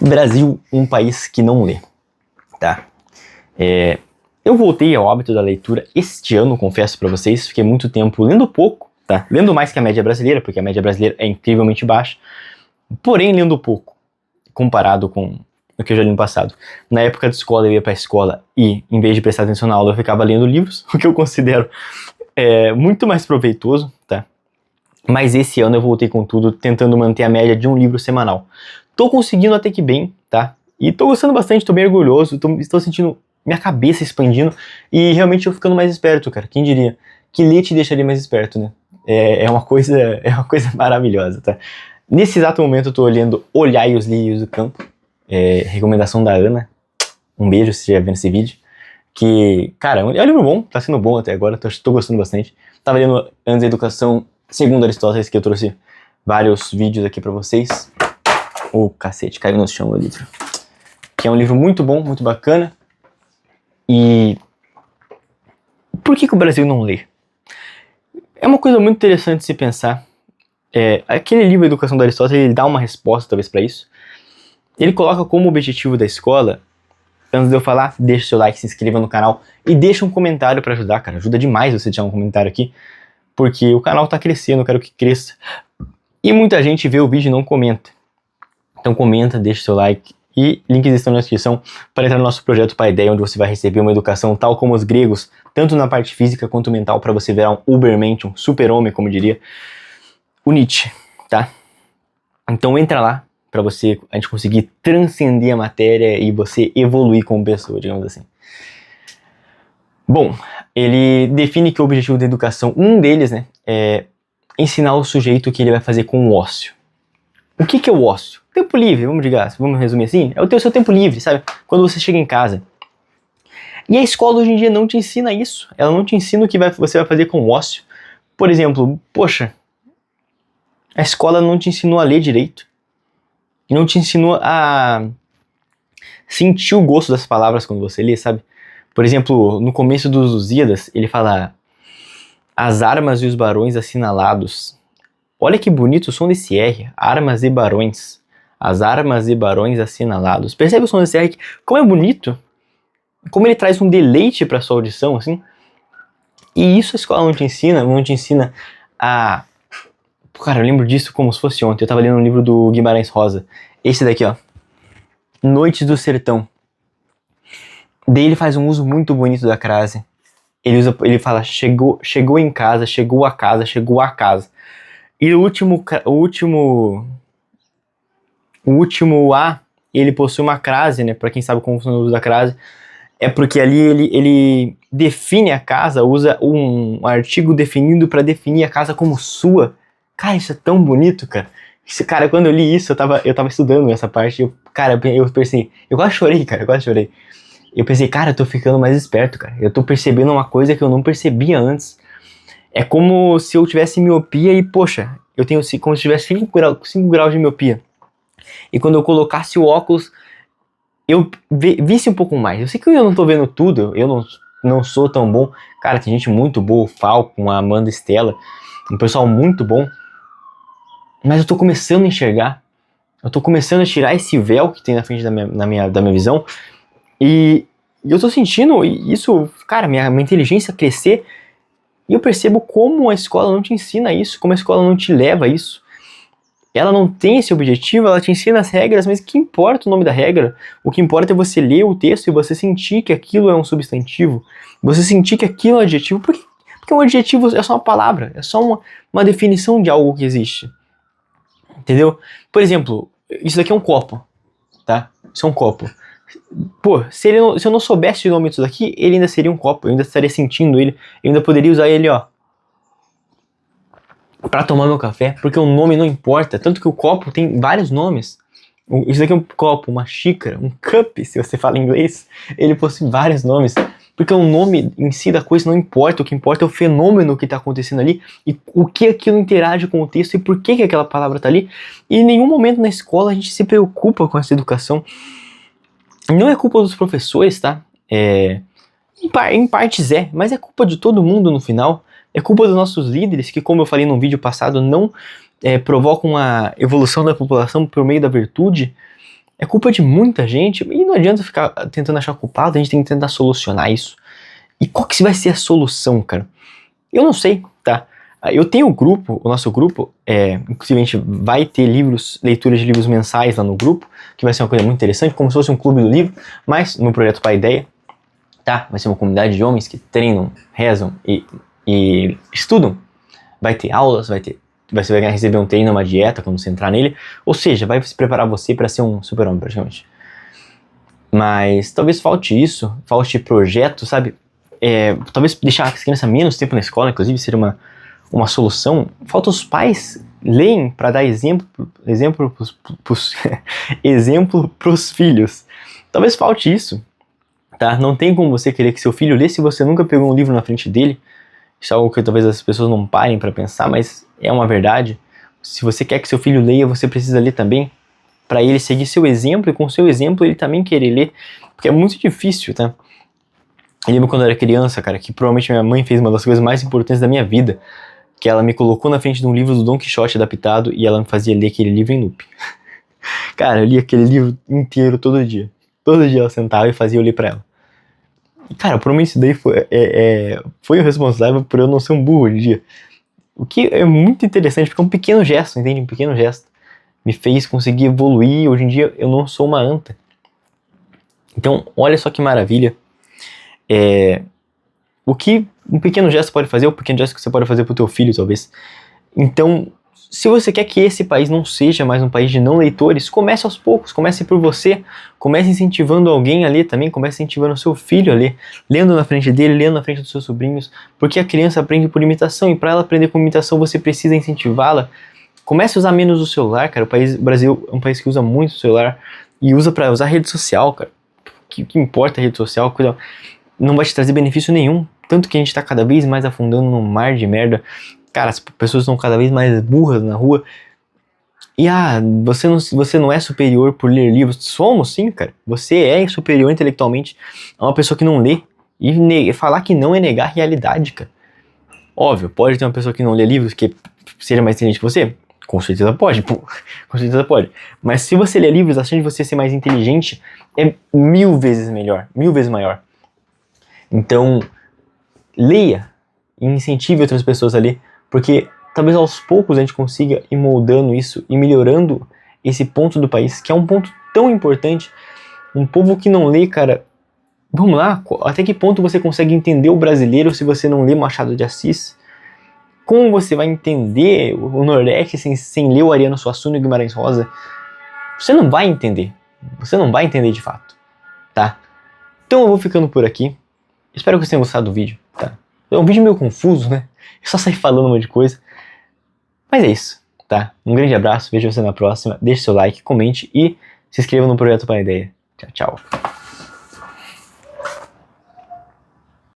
Brasil, um país que não lê, tá? Eu voltei ao hábito da leitura este ano, confesso pra vocês, fiquei muito tempo lendo pouco, tá? Lendo mais que a média brasileira, porque a média brasileira é incrivelmente baixa, porém lendo pouco, comparado com o que eu já li no passado. Na época de escola, eu ia pra escola e, em vez de prestar atenção na aula, eu ficava lendo livros, o que eu considero muito mais proveitoso, tá? Mas esse ano eu voltei com tudo, tentando manter a média de um livro semanal. Tô conseguindo até que bem, tá? E tô gostando bastante, tô bem orgulhoso, estou sentindo minha cabeça expandindo e realmente eu ficando mais esperto, cara. Quem diria? Que ler te deixaria mais esperto, né? É uma coisa maravilhosa, tá? Nesse exato momento eu tô olhando Olhai os Lírios do Campo, recomendação da Ana. Um beijo se estiver vendo esse vídeo. Que, cara, é um livro bom, tá sendo bom até agora, tô gostando bastante. Tava lendo antes a Educação segundo Aristóteles, que eu trouxe vários vídeos aqui pra vocês. Cacete, caiu no chão o livro. Que é um livro muito bom, muito bacana. E por que o Brasil não lê? É uma coisa muito interessante de se pensar. Aquele livro Educação de Aristóteles, ele dá uma resposta talvez pra isso. Ele coloca como objetivo da escola, antes de eu falar, deixa o seu like, se inscreva no canal e deixa um comentário pra ajudar, cara. Ajuda demais você deixar um comentário aqui, porque o canal tá crescendo, eu quero que cresça. E muita gente vê o vídeo e não comenta. Então comenta, deixa o seu like e links estão na descrição para entrar no nosso projeto Paideia, onde você vai receber uma educação tal como os gregos, tanto na parte física quanto mental, para você virar um Ubermensch, um super-homem, como diria o Nietzsche, tá? Então entra lá para a gente conseguir transcender a matéria e você evoluir como pessoa, digamos assim. Bom, ele define que o objetivo da educação, um deles, né, é ensinar o sujeito o que ele vai fazer com o ócio. O que é o ócio? Tempo livre, vamos resumir assim, é o seu tempo livre, sabe? Quando você chega em casa. E a escola hoje em dia não te ensina isso, ela não te ensina o que você vai fazer com o ócio. Por exemplo, poxa, a escola não te ensinou a ler direito, não te ensinou a sentir o gosto das palavras quando você lê, sabe? Por exemplo, no começo dos Lusíadas, ele fala: as armas e os barões assinalados. Olha que bonito o som desse R, armas e barões. As armas e barões assinalados. Percebe o som desse R? Como é bonito? Como ele traz um deleite para sua audição, assim. E isso a escola não te ensina a... Cara, eu lembro disso como se fosse ontem. Eu tava lendo um livro do Guimarães Rosa. Esse daqui, ó. Noites do Sertão. Daí ele faz um uso muito bonito da frase. Ele fala, chegou em casa, chegou a casa, chegou a casa. E o último A, ele possui uma crase, né? Pra quem sabe como funciona o uso da crase. É porque ali ele define a casa, usa um artigo definido pra definir a casa como sua. Cara, isso é tão bonito, cara. Cara, quando eu li isso, eu tava estudando essa parte. Eu pensei, eu quase chorei, cara, eu quase chorei. Eu pensei, cara, eu tô ficando mais esperto, cara. Eu tô percebendo uma coisa que eu não percebia antes. É como se eu tivesse miopia e, poxa, eu tenho como se tivesse 5 graus de miopia. E quando eu colocasse o óculos, eu visse um pouco mais. Eu sei que eu não tô vendo tudo, eu não sou tão bom. Cara, tem gente muito boa, o Falcon, a Amanda Stella, um pessoal muito bom. Mas eu tô começando a enxergar. Eu tô começando a tirar esse véu que tem na frente da minha visão. E eu tô sentindo isso, cara, minha inteligência crescer. E eu percebo como a escola não te ensina isso, como a escola não te leva a isso. Ela não tem esse objetivo, ela te ensina as regras, mas que importa o nome da regra? O que importa é você ler o texto e você sentir que aquilo é um substantivo. Você sentir que aquilo é um adjetivo. Porque um adjetivo é só uma palavra, é só uma definição de algo que existe. Entendeu? Por exemplo, isso daqui é um copo, tá? Isso é um copo. Pô, se eu não soubesse o nome disso daqui, ele ainda seria um copo, eu ainda estaria sentindo ele, eu ainda poderia usar ele, ó, pra tomar meu café, porque o nome não importa, tanto que o copo tem vários nomes. Isso daqui é um copo, uma xícara, um cup, se você fala inglês, ele possui vários nomes, porque o nome em si da coisa não importa, o que importa é o fenômeno que está acontecendo ali, e o que aquilo interage com o texto, e por que aquela palavra está ali, e em nenhum momento na escola a gente se preocupa com essa educação. Não é culpa dos professores, tá? Em partes mas é culpa de todo mundo no final. É culpa dos nossos líderes, que, como eu falei no vídeo passado, não provocam a evolução da população por meio da virtude. É culpa de muita gente e não adianta ficar tentando achar culpado, a gente tem que tentar solucionar isso. E qual que vai ser a solução, cara? Eu não sei, tá? Eu tenho um grupo, o nosso grupo, inclusive a gente vai ter leituras de livros mensais lá no grupo, que vai ser uma coisa muito interessante, como se fosse um clube do livro, mas no projeto Pai Ideia, tá? Vai ser uma comunidade de homens que treinam, rezam e estudam. Vai ter aulas, você vai receber um treino, uma dieta quando você entrar nele, ou seja, vai se preparar você para ser um super-homem praticamente. Mas talvez falte isso, falte projeto, sabe? Talvez deixar as crianças menos tempo na escola, inclusive, seria uma solução. Falta os pais leem para dar exemplo pros filhos. Talvez falte isso, tá? Não tem como você querer que seu filho lê se você nunca pegou um livro na frente dele. Isso é algo que talvez as pessoas não parem para pensar, mas é uma verdade. Se você quer que seu filho leia, você precisa ler também, para ele seguir seu exemplo e com seu exemplo ele também querer ler, porque é muito difícil, tá? Eu lembro quando eu era criança, cara, que provavelmente minha mãe fez uma das coisas mais importantes da minha vida, que ela me colocou na frente de um livro do Don Quixote adaptado e ela me fazia ler aquele livro em loop. Cara, eu li aquele livro inteiro todo dia. Todo dia ela sentava e fazia eu ler pra ela. E, cara, provavelmente isso daí foi o responsável por eu não ser um burro hoje em dia. O que é muito interessante, porque é um pequeno gesto, entende? Um pequeno gesto me fez conseguir evoluir. Hoje em dia eu não sou uma anta. Então, olha só que maravilha. O que um pequeno gesto pode fazer, o pequeno gesto que você pode fazer pro teu filho, talvez. Então, se você quer que esse país não seja mais um país de não leitores, comece aos poucos, comece por você, comece incentivando alguém a ler também, comece incentivando o seu filho a ler, lendo na frente dele, lendo na frente dos seus sobrinhos, porque a criança aprende por imitação, e para ela aprender com imitação você precisa incentivá-la. Comece a usar menos o celular, cara. O Brasil é um país que usa muito o celular e usa para usar rede social, cara. O que importa a rede social? Não vai te trazer benefício nenhum. Tanto que a gente tá cada vez mais afundando num mar de merda. Cara, as pessoas estão cada vez mais burras na rua. E você não é superior por ler livros. Somos sim, cara. Você é superior intelectualmente a uma pessoa que não lê. E falar que não é negar a realidade, cara. Óbvio, pode ter uma pessoa que não lê livros que seja mais inteligente que você? Com certeza pode, pô. Com certeza pode. Mas se você lê livros, a chance de você ser mais inteligente é 1000 vezes melhor. 1000 vezes maior. Então, leia e incentive outras pessoas a ler, porque talvez aos poucos a gente consiga ir moldando isso e melhorando esse ponto do país, que é um ponto tão importante. Um povo que não lê, cara, vamos lá, até que ponto você consegue entender o brasileiro se você não lê Machado de Assis? Como você vai entender o Nordeste sem ler o Ariano Suassuna e Guimarães Rosa? Você não vai entender. Você não vai entender de fato, tá? Então eu vou ficando por aqui. Espero que vocês tenham gostado do vídeo, tá? É um vídeo meio confuso, né? Eu só saí falando um monte de coisa. Mas é isso, tá? Um grande abraço, vejo você na próxima. Deixe seu like, comente e se inscreva no Projeto Pai Ideia. Tchau, tchau.